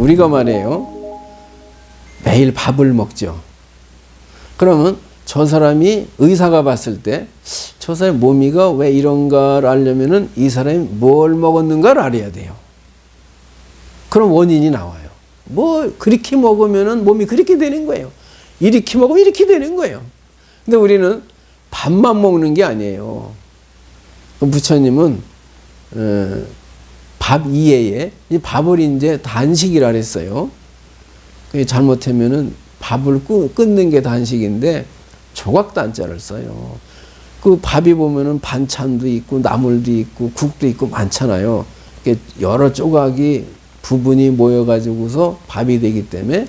우리가 말이에요, 매일 밥을 먹죠. 그러면 저 사람이 의사가 봤을 때 저 사람의 몸이가 왜 이런가를 알려면은 이 사람이 뭘 먹었는가를 알아야 돼요. 그럼 원인이 나와요. 뭐 그렇게 먹으면은 몸이 그렇게 되는 거예요. 이렇게 먹으면 이렇게 되는 거예요. 근데 우리는 밥만 먹는 게 아니에요. 부처님은 밥 이외에 이 밥을 이제 단식이라 그랬어요. 잘못하면은 밥을 끊는 게 단식인데 조각단자를 써요. 그 밥이 보면은 반찬도 있고 나물도 있고 국도 있고 많잖아요. 여러 조각이 부분이 모여가지고서 밥이 되기 때문에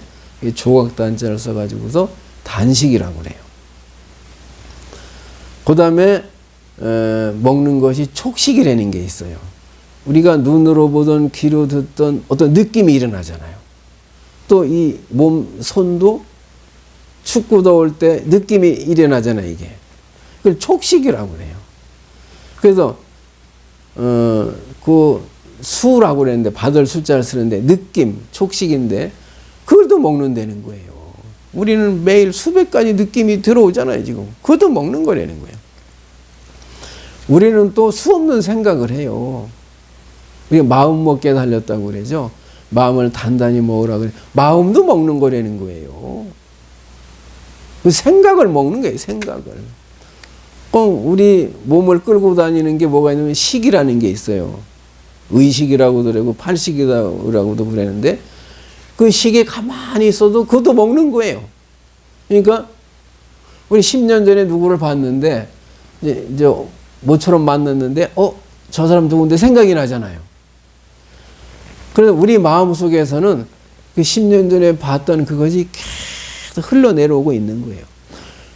조각단자를 써가지고서 단식이라고 그래요. 그 다음에 먹는 것이 촉식이라는 게 있어요. 우리가 눈으로 보던 귀로 듣던 어떤 느낌이 일어나잖아요. 또 이 몸, 손도 춥고 더울 때 느낌이 일어나잖아요, 이게. 그걸 촉식이라고 그래요. 그래서, 그 수라고 그랬는데, 받을 숫자를 쓰는데, 느낌, 촉식인데, 그걸 또 먹는다는 거예요. 우리는 매일 수백 가지 느낌이 들어오잖아요, 지금. 그것도 먹는 거라는 거예요. 우리는 또 수없는 생각을 해요. 우리가 마음 먹게 달렸다고 그러죠. 마음을 단단히 먹으라 그래. 마음도 먹는 거라는 거예요. 그 생각을 먹는 거예요, 생각을. 우리 몸을 끌고 다니는 게 뭐가 있냐면 식이라는 게 있어요. 의식이라고도 그러고 팔식이라고도 그러는데 그 식에 가만히 있어도 그것도 먹는 거예요. 그러니까 우리 10년 전에 누구를 봤는데 이제 모처럼 만났는데 저 사람 누군데 생각이 나잖아요. 그래서 우리 마음속에서는 그 10년 전에 봤던 그것이 계속 흘러내려오고 있는 거예요.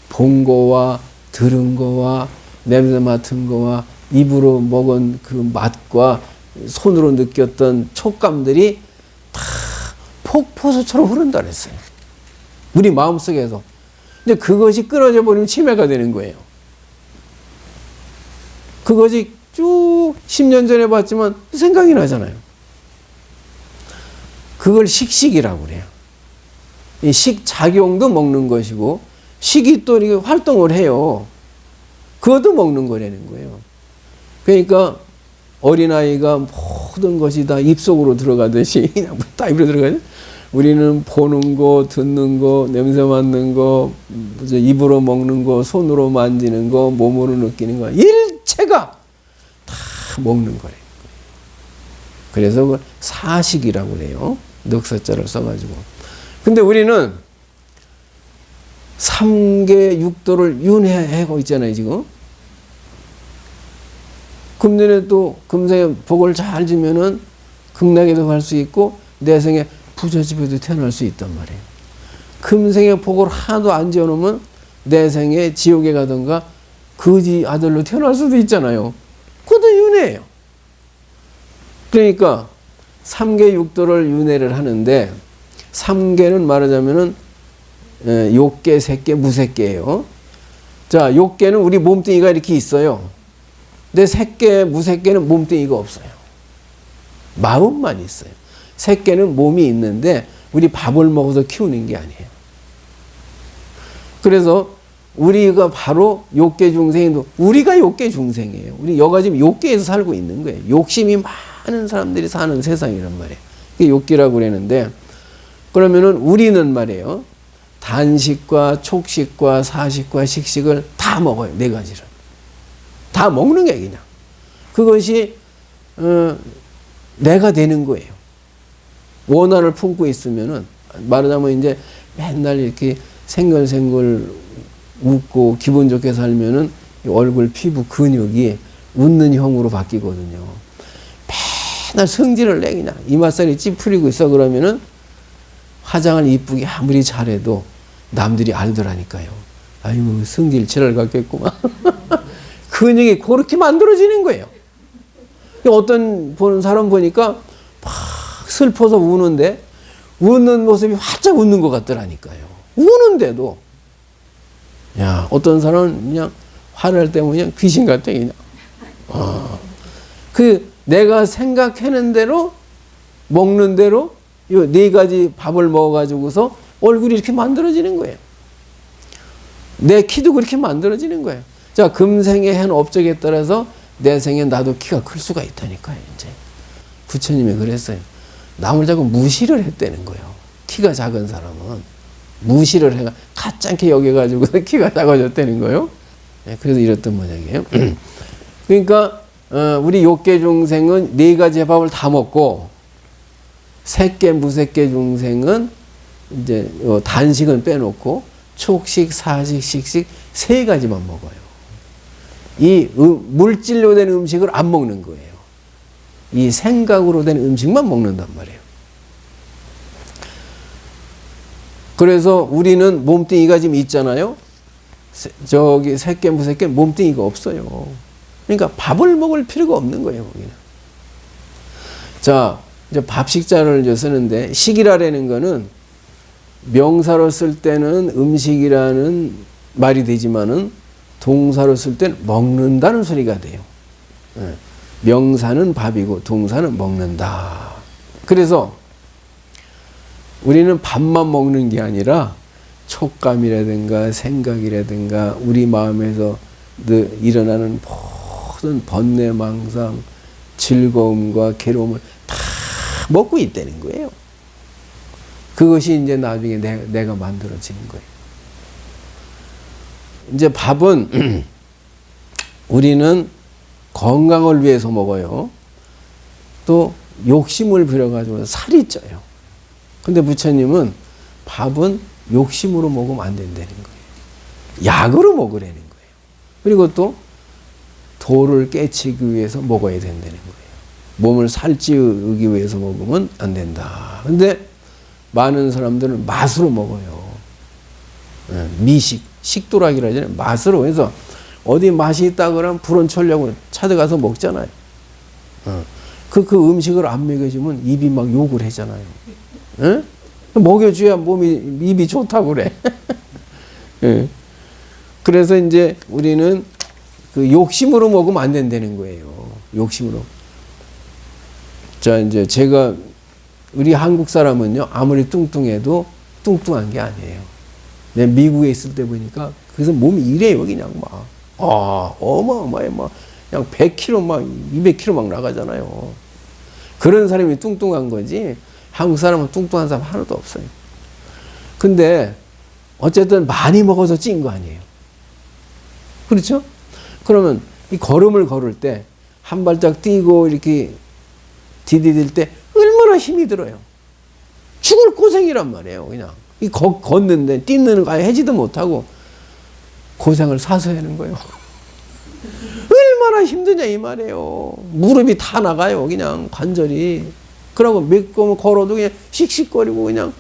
본 거와 들은 거와 냄새 맡은 거와 입으로 먹은 그 맛과 손으로 느꼈던 촉감들이 다 폭포수처럼 흐른다 그랬어요. 우리 마음속에서. 근데 그것이 끊어져 버리면 치매가 되는 거예요. 그것이 쭉 10년 전에 봤지만 생각이 나잖아요. 그걸 식식이라고 그래요. 이 식작용도 먹는 것이고 식이 또 이렇게 활동을 해요. 그것도 먹는 거라는 거예요. 그러니까 어린아이가 모든 것이 다 입속으로 들어가듯이 그냥 다 입으로 들어가요. 우리는 보는 거, 듣는 거, 냄새 맡는 거, 입으로 먹는 거, 손으로 만지는 거, 몸으로 느끼는 거 일체가 다 먹는 거래요. 그래서 그 사식이라고 그래요. 넉사자를 써가지고. 근데 우리는 3계 6도를 윤회하고 있잖아요, 지금. 금년에 또 금생에 복을 잘 지면은 극락에도 갈 수 있고 내생에 부처집에도 태어날 수 있단 말이에요. 금생에 복을 하나도 안 지어놓으면 내생에 지옥에 가든가 거지 아들로 태어날 수도 있잖아요. 그것도 윤회예요. 그러니까 3계 6도를 윤회를 하는데 3계는 말하자면은 욕계, 색계, 무색계예요. 자, 욕계는 우리 몸뚱이가 이렇게 있어요. 근데 색계, 무색계는 몸뚱이가 없어요. 마음만 있어요. 색계는 몸이 있는데 우리 밥을 먹어서 키우는 게 아니에요. 그래서 우리가 바로 욕계 중생인데 우리가 욕계 중생이에요. 우리 여가 지금 욕계에서 살고 있는 거예요. 욕심이 많은 사람들이 사는 세상이란 말이에요. 그게 욕계라고 그러는데 그러면은 우리는 말이에요. 단식과 촉식과 사식과 식식을 다 먹어요. 4가지를. 다 먹는 게 그냥. 그것이 내가 되는 거예요. 원한을 품고 있으면은 말하자면 이제 맨날 이렇게 생글생글 웃고 기분 좋게 살면은 얼굴 피부 근육이 웃는 형으로 바뀌거든요. 맨날 성질을 내 그냥 이맛살이 찌푸리고 있어 그러면은 화장을 이쁘게 아무리 잘해도 남들이 알더라니까요. 아이고 성질 지랄 같겠구만. 근육이 그렇게 만들어지는 거예요. 어떤 보는 사람 보니까 막 슬퍼서 우는데 웃는 모습이 활짝 웃는 것 같더라니까요. 우는데도 야 어떤 사람은 그냥 화날 때면 그냥 귀신 같아 그냥. 그 내가 생각하는 대로 먹는 대로 요 네 가지 밥을 먹어가지고서 얼굴이 이렇게 만들어지는 거예요. 내 키도 그렇게 만들어지는 거예요. 자, 금생에 한 업적에 따라서 내 생에 나도 키가 클 수가 있다니까요, 이제. 부처님이 그랬어요. 남을 자꾸 무시를 했다는 거예요. 키가 작은 사람은. 무시를 해가, 가짜게 여겨가지고 키가 작아졌다는 거예요. 네, 그래서 이랬던 모양이에요. 그러니까, 우리 욕계 중생은 네 가지 밥을 다 먹고, 색계, 무색계 중생은 이제 단식은 빼놓고, 촉식, 사식, 식식 세 가지만 먹어요. 이 물질로 된 음식을 안 먹는 거예요. 이 생각으로 된 음식만 먹는단 말이에요. 그래서 우리는 몸뚱이가 지금 있잖아요. 저기 색계, 무색계 몸뚱이가 없어요. 그러니까 밥을 먹을 필요가 없는 거예요, 거기는. 자, 이제 밥식자를 이제 쓰는데, 식이라는 거는 명사로 쓸 때는 음식이라는 말이 되지만은 동사로 쓸 때는 먹는다는 소리가 돼요. 명사는 밥이고 동사는 먹는다. 그래서 우리는 밥만 먹는 게 아니라 촉감이라든가 생각이라든가 우리 마음에서 일어나는 모든 번뇌, 망상, 즐거움과 괴로움을 다 먹고 있다는 거예요. 그것이 이제 나중에 내가 만들어지는 거예요. 이제 밥은 우리는 건강을 위해서 먹어요. 또 욕심을 부려가지고 살이 쪄요. 근데 부처님은 밥은 욕심으로 먹으면 안 된다는 거예요. 약으로 먹으라는 거예요. 그리고 또 도를 깨치기 위해서 먹어야 된다는 거예요. 몸을 살찌우기 위해서 먹으면 안 된다. 근데 많은 사람들은 맛으로 먹어요. 미식, 식도락이라 하잖아요. 맛으로 해서 어디 맛이 있다 그러면 불온철려고 찾아가서 먹잖아요. 그 음식을 안 먹여주면 입이 막 욕을 하잖아요. 에? 먹여줘야 입이 좋다고 그래. 예. 그래서 이제 우리는 그 욕심으로 먹으면 안 된다는 거예요. 욕심으로. 자, 이제 제가 우리 한국 사람은요, 아무리 뚱뚱해도 뚱뚱한 게 아니에요. 내가 미국에 있을 때 보니까, 그래서 몸이 이래요, 그냥 막. 어마어마해, 막. 그냥 100kg 막, 200kg 막 나가잖아요. 그런 사람이 뚱뚱한 거지, 한국 사람은 뚱뚱한 사람 하나도 없어요. 근데, 어쨌든 많이 먹어서 찐 거 아니에요. 그렇죠? 그러면, 이 걸음을 걸을 때, 한 발짝 뛰고, 이렇게 디디딜 때, 얼마나 힘이 들어요. 죽을 고생이란 말이에요, 그냥. 걷는데, 뛰는 거 아예 해지도 못하고, 고생을 사서 하는 거예요. 얼마나 힘드냐, 이 말이에요. 무릎이 다 나가요, 그냥, 관절이. 그러고 몇 번 걸어도 그냥 씩씩거리고 그냥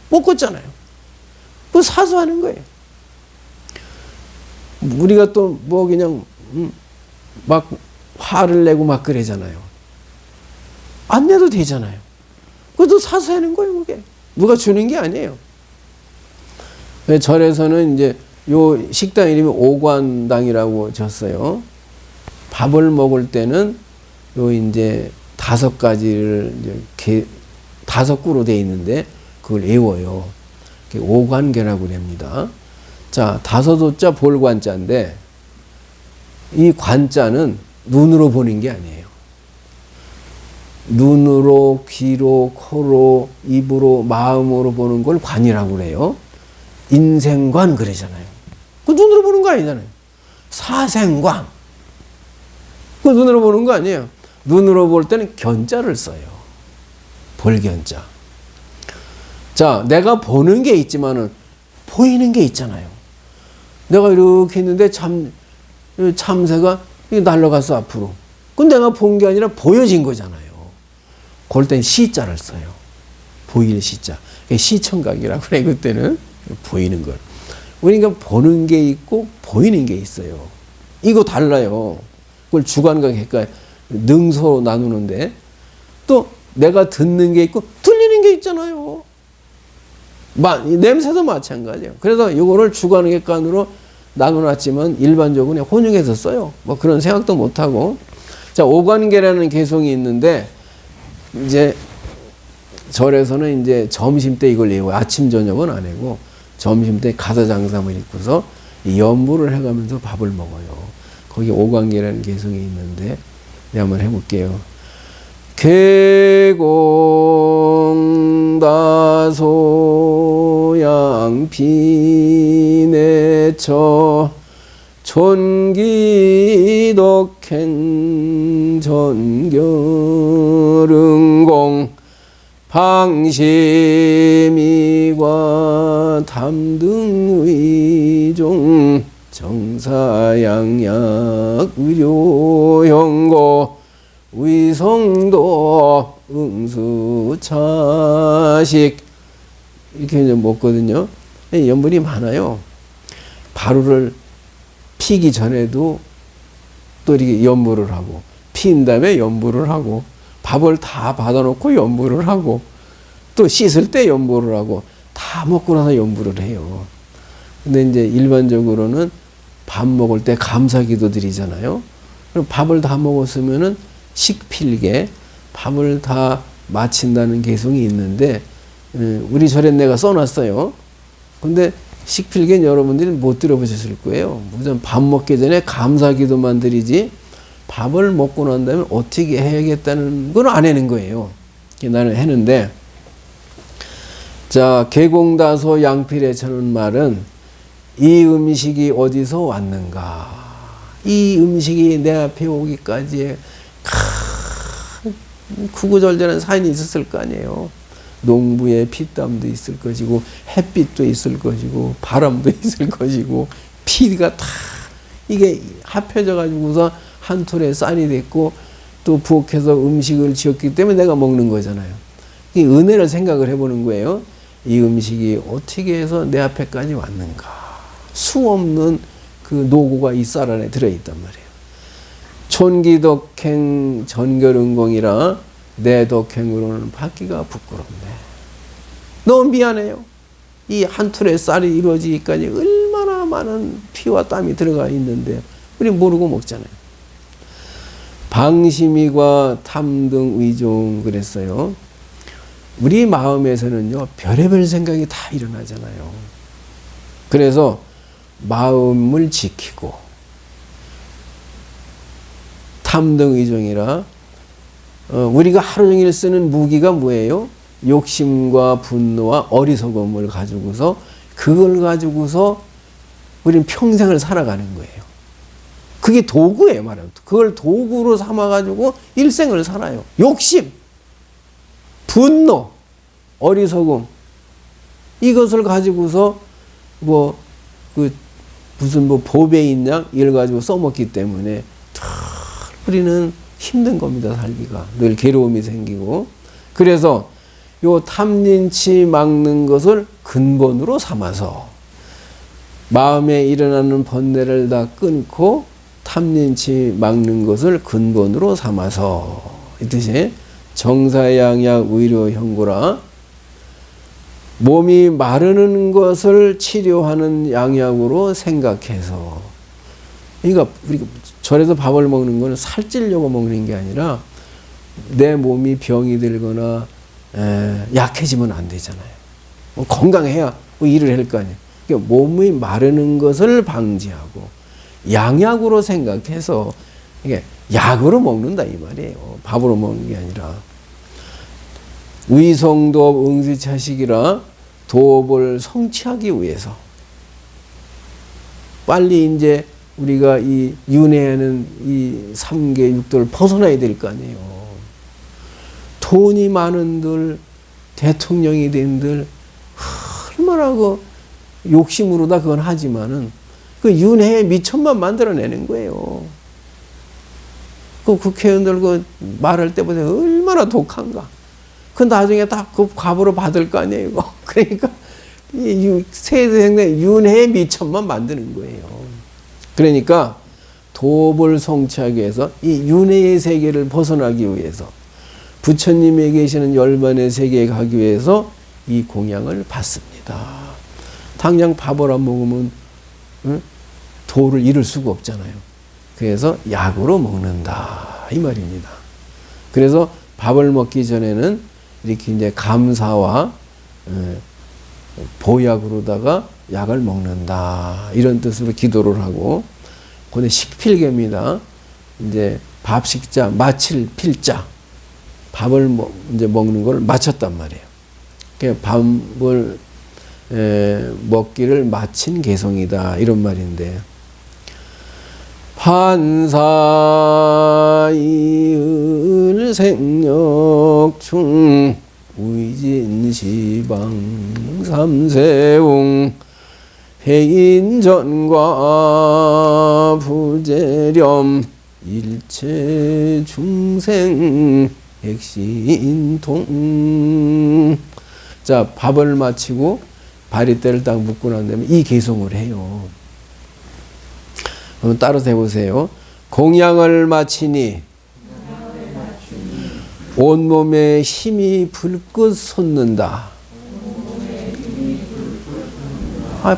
못 걷잖아요. 그거 사서 하는 거예요. 우리가 또 뭐 그냥, 막 화를 내고 막 그러잖아요. 안 내도 되잖아요. 그것도 사서 하는 거예요, 그게. 누가 주는 게 아니에요. 절에서는 이제 요 식당 이름이 오관당이라고 졌어요. 밥을 먹을 때는 요 이제 5가지를 이제 5구로 되어 있는데 그걸 외워요. 오관계라고 합니다. 자, 5호자 볼관자인데 이 관자는 눈으로 보는 게 아니에요. 눈으로, 귀로, 코로, 입으로, 마음으로 보는 걸 관이라고 그래요. 인생관 그러잖아요. 그 눈으로 보는 거 아니잖아요. 사생관. 그 눈으로 보는 거 아니에요. 눈으로 볼 때는 견자를 써요. 볼견자. 자, 내가 보는 게 있지만은 보이는 게 있잖아요. 내가 이렇게 했는데 참새가 날아갔어, 앞으로. 그건 내가 본 게 아니라 보여진 거잖아요. 그럴 땐 시자를 써요. 보일 시자. 시청각이라고 그래, 그때는. 보이는 걸. 그러니까 보는 게 있고 보이는 게 있어요. 이거 달라요. 그걸 주관과 객관, 능소로 나누는데 또 내가 듣는 게 있고 들리는 게 있잖아요. 냄새도 마찬가지예요. 그래서 이거를 주관, 객관으로 나눠놨지만 일반적으로 혼용해서 써요. 뭐 그런 생각도 못하고. 자, 오관계라는 개성이 있는데 이제 절에서는 이제 점심 때 이걸 예고, 아침 저녁은 안 하고 점심 때 가사장삼을 입고서 연부를 해가면서 밥을 먹어요. 거기 오광계라는 개성이 있는데 내가 한번 해볼게요. 계공다소양비내처 존기덕행 전결응공 방심이과 탐등의종 정사양약 의료형고 위성도 응수차식 이렇게 이제 먹거든요. 염분이 많아요. 바루를 피기 전에도 또 이렇게 염불을 하고 피인 다음에 염불을 하고 밥을 다 받아놓고 염불을 하고 또 씻을 때 염불을 하고 다 먹고 나서 염불을 해요. 근데 이제 일반적으로는 밥 먹을 때 감사기도 드리잖아요. 그럼 밥을 다 먹었으면은 식필게 밥을 다 마친다는 개성이 있는데 우리 절에 내가 써놨어요. 근데 식필게는 여러분들이 못 들어보셨을 거예요. 우선 밥 먹기 전에 감사기도만 드리지 밥을 먹고 난 다음에 어떻게 해야겠다는 건 안 하는 거예요. 나는 했는데 자 계공다소 양필에처는 말은 이 음식이 어디서 왔는가? 이 음식이 내 앞에 오기까지의 구구절절한 사연이 있었을 거 아니에요. 농부의 피땀도 있을 것이고 햇빛도 있을 것이고 바람도 있을 것이고 피가 다 이게 합해져 가지고서 한 톨에 쌀이 됐고 또 부엌에서 음식을 지었기 때문에 내가 먹는 거잖아요. 이 은혜를 생각을 해보는 거예요. 이 음식이 어떻게 해서 내 앞에까지 왔는가? 수없는 그 노고가 이 쌀 안에 들어있단 말이에요. 촌기덕행 전결은공이라 내 덕행으로는 받기가 부끄럽네. 너무 미안해요. 이 한 톨의 쌀이 이루어지기까지 얼마나 많은 피와 땀이 들어가 있는데 우리 모르고 먹잖아요. 방심이과 탐등 의종 그랬어요. 우리 마음에서는요 별의별 생각이 다 일어나잖아요. 그래서 마음을 지키고 탐등 의종이라 우리가 하루 종일 쓰는 무기가 뭐예요? 욕심과 분노와 어리석음을 가지고서 그걸 가지고서 우리는 평생을 살아가는 거예요. 그게 도구예요, 말하면. 그걸 도구로 삼아가지고 일생을 살아요. 욕심, 분노, 어리석음 이것을 가지고서 무슨 보배인 양 이걸 가지고 써먹기 때문에 우리는 힘든 겁니다. 살기가 늘 괴로움이 생기고 그래서 요 탐린치 막는 것을 근본으로 삼아서 마음에 일어나는 번뇌를 다 끊고 탐린치 막는 것을 근본으로 삼아서 이 뜻이 정사양약 의료형고라 몸이 마르는 것을 치료하는 양약으로 생각해서 그러니까 우리가 절에서 밥을 먹는 것은 살찌려고 먹는 게 아니라 내 몸이 병이 들거나 약해지면 안 되잖아요. 건강해야 일을 할 거 아니에요. 그러니까 몸이 마르는 것을 방지하고 양약으로 생각해서 이게 약으로 먹는다 이 말이에요. 밥으로 먹는 게 아니라 의성도업 응시차식이라 도업을 성취하기 위해서 빨리 이제 우리가 이 윤회하는 이 3계 6도를 벗어나야 될 거 아니에요. 돈이 많은들 대통령이 된들 얼마나 그 욕심으로다 그건 하지만은 그 윤회의 미천만 만들어내는 거예요. 그 국회의원들 그 말할 때보다 얼마나 독한가. 그 나중에 다 그 과보로 받을 거 아니에요. 그러니까 이 세상에 윤회의 미천만 만드는 거예요. 그러니까 도업을 성취하기 위해서 이 윤회의 세계를 벗어나기 위해서 부처님에 계시는 열반의 세계에 가기 위해서 이 공양을 받습니다. 당장 밥을 안 먹으면 도를 이룰 수가 없잖아요. 그래서 약으로 먹는다 이 말입니다. 그래서 밥을 먹기 전에는 이렇게 이제 감사와 보약으로다가 약을 먹는다. 이런 뜻으로 기도를 하고, 그다음에 식필계입니다. 이제 밥식자, 마칠 필자. 밥을 이제 먹는 걸 마쳤단 말이에요. 그러니까 밥을 먹기를 마친 개성이다. 이런 말인데, 판사이을 생력충 우이진시방 삼세웅 해인전과 부재렴 일체 중생 핵신통. 자, 밥을 마치고 바리떼를 딱 묶고 난 다음에 이 개성을 해요. 한번 따라서 해보세요. 공양을 마치니 온몸에 힘이 불긋 솟는다.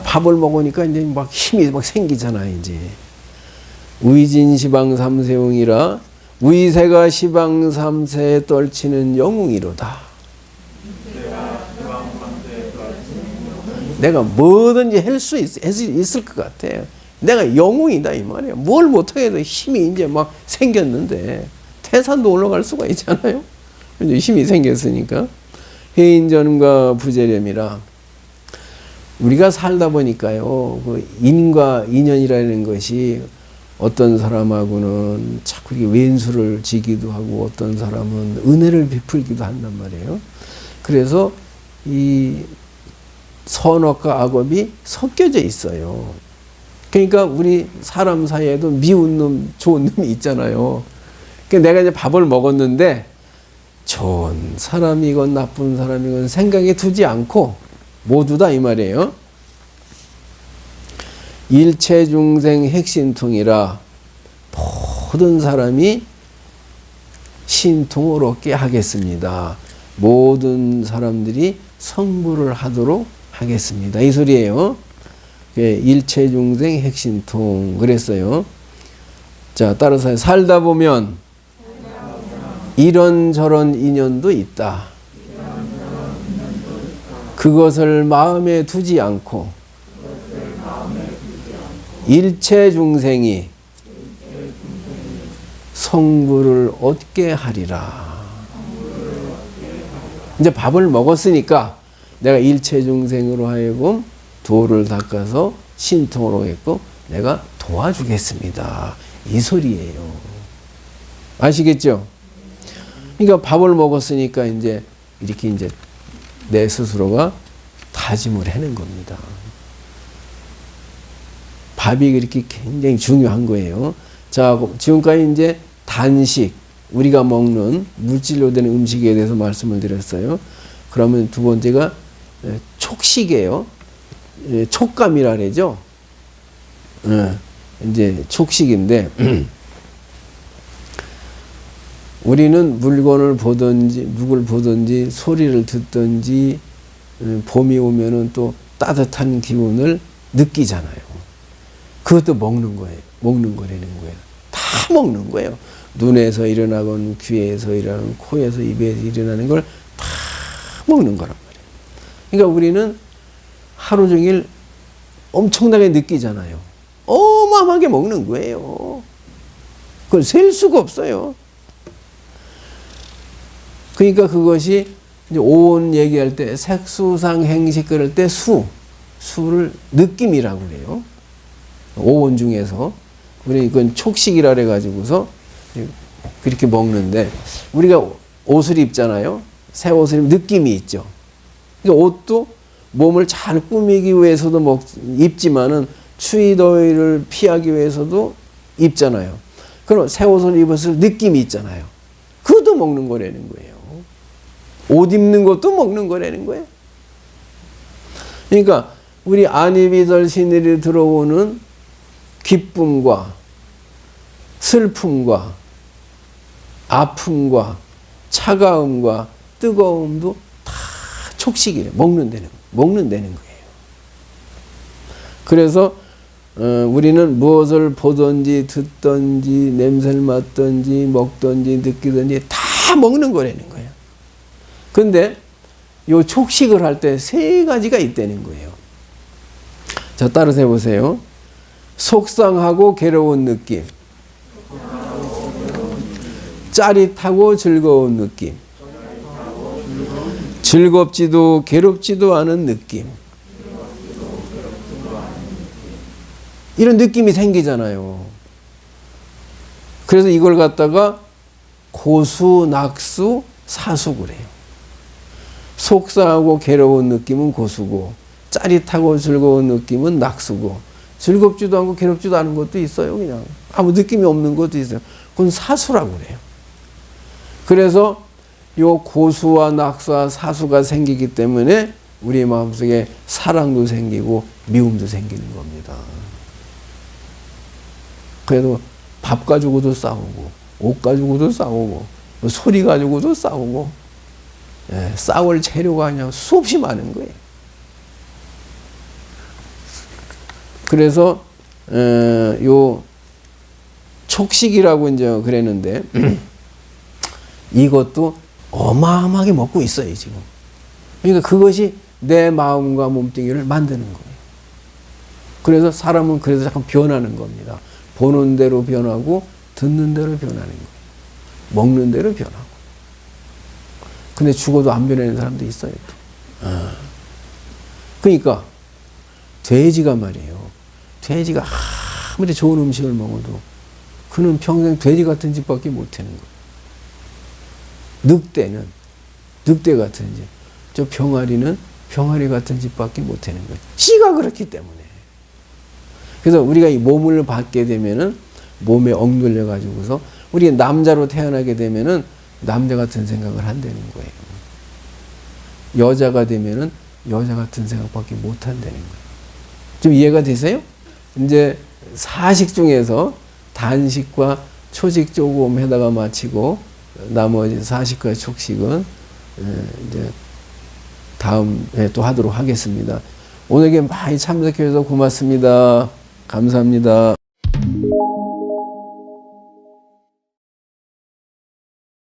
밥을 먹으니까 이제 막 힘이 막 생기잖아요, 이제. 우이진시방 삼세웅이라 위세가 시방 삼세에 떨치는 영웅이로다. 내가 뭐든지 할 수 있을 것 같아요. 내가 영웅이다 이 말이에요. 뭘 못하게도 힘이 이제 막 생겼는데 태산도 올라갈 수가 있잖아요. 이제 힘이 생겼으니까. 해인전과 부재렴이라 우리가 살다 보니까요, 그 인과 인연이라는 것이 어떤 사람하고는 자꾸 왼수를 지기도 하고 어떤 사람은 은혜를 베풀기도 한단 말이에요. 그래서 이 선악과 악업이 섞여져 있어요. 그러니까 우리 사람 사이에도 미운 놈, 좋은 놈이 있잖아요. 그러니까 내가 이제 밥을 먹었는데 좋은 사람이건 나쁜 사람이건 생각에 두지 않고 모두 다 이 말이에요. 일체 중생 핵신통이라 모든 사람이 신통을 얻게 하겠습니다. 모든 사람들이 성불을 하도록 하겠습니다. 이 소리예요. 일체 중생 핵신통 그랬어요. 자, 따라서 살다 보면 이런저런 인연도 있다. 그것을 마음에 두지 않고 일체 중생이 성불을 얻게 하리라. 이제 밥을 먹었으니까 내가 일체 중생으로 하여금 도를 닦아서 신통을 오겠고 내가 도와주겠습니다. 이 소리예요. 아시겠죠? 그러니까 밥을 먹었으니까 이제 이렇게 이제 내 스스로가 다짐을 하는 겁니다. 밥이 그렇게 굉장히 중요한 거예요. 자, 지금까지 이제 단식, 우리가 먹는 물질로 된 음식에 대해서 말씀을 드렸어요. 그러면 두 번째가 촉식이에요. 촉감이라 그러죠. 이제 촉식인데, 우리는 물건을 보든지, 누굴 보든지, 소리를 듣든지, 봄이 오면은 또 따뜻한 기운을 느끼잖아요. 그것도 먹는 거예요. 먹는 거라는 거예요. 다 먹는 거예요. 눈에서 일어나건, 귀에서 일어나건, 코에서, 입에서 일어나는 걸 다 먹는 거란 말이에요. 그러니까 우리는 하루 종일 엄청나게 느끼잖아요. 어마어마하게 먹는 거예요. 그걸 셀 수가 없어요. 그러니까 그것이 이제 오온 얘기할 때 색수상 행식 그럴 때 수를 느낌이라고 그래요. 오온 중에서 우리 이건 촉식이라 그래가지고서 그렇게 먹는데 우리가 옷을 입잖아요. 새 옷을 입으면 느낌이 있죠. 그러니까 옷도 몸을 잘 꾸미기 위해서도 입지만은 추위 더위를 피하기 위해서도 입잖아요. 그럼 새 옷을 입었을 느낌이 있잖아요. 그것도 먹는 거라는 거예요. 옷 입는 것도 먹는 거라는 거예요. 그러니까 우리 안입이들 신일이 들어오는 기쁨과 슬픔과 아픔과 차가움과 뜨거움도 다 촉식이래. 먹는다는 거예요. 그래서 우리는 무엇을 보든지 듣든지 냄새를 맡든지 먹든지 느끼든지 다 먹는 거라는 거예요. 근데 요 촉식을 할 때 세 가지가 있다는 거예요. 자, 따라서 해보세요. 속상하고 괴로운 느낌, 짜릿하고 즐거운 느낌, 즐겁지도 괴롭지도 않은 느낌. 이런 느낌이 생기잖아요. 그래서 이걸 갖다가 고수, 낙수, 사수 그래요. 속상하고 괴로운 느낌은 고수고, 짜릿하고 즐거운 느낌은 낙수고, 즐겁지도 않고 괴롭지도 않은 것도 있어요. 그냥 아무 느낌이 없는 것도 있어요. 그건 사수라고 그래요. 그래서 요 고수와 낙수와 사수가 생기기 때문에 우리 마음속에 사랑도 생기고 미움도 생기는 겁니다. 그래도 밥 가지고도 싸우고, 옷 가지고도 싸우고, 소리 가지고도 싸우고, 싸울 재료가 그냥 수없이 많은 거예요. 그래서 요 촉식이라고 이제 그랬는데 이것도 어마어마하게 먹고 있어요 지금. 그러니까 그것이 내 마음과 몸뚱이를 만드는 거예요. 그래서 사람은 그래서 자꾸 변하는 겁니다. 보는 대로 변하고 듣는 대로 변하는 거예요. 먹는 대로 변하고. 근데 죽어도 안 변하는 사람도 있어요. 그러니까 돼지가 말이에요. 돼지가 아무리 좋은 음식을 먹어도 그는 평생 돼지 같은 짓밖에 못하는 거예요. 늑대 같은 짓. 저 병아리는 병아리 같은 짓밖에 못하는 거예요. 씨가 그렇기 때문에. 그래서 우리가 이 몸을 받게 되면은 몸에 억눌려 가지고서 우리 남자로 태어나게 되면은 남자 같은 생각을 한다는 거예요. 여자가 되면은 여자 같은 생각밖에 못 한다는 거예요. 좀 이해가 되세요? 이제 사식 중에서 단식과 초식 조금 해다가 마치고 나머지 사식과 촉식은 이제 다음에 또 하도록 하겠습니다. 오늘에게 많이 참석해 주셔서 고맙습니다. 감사합니다.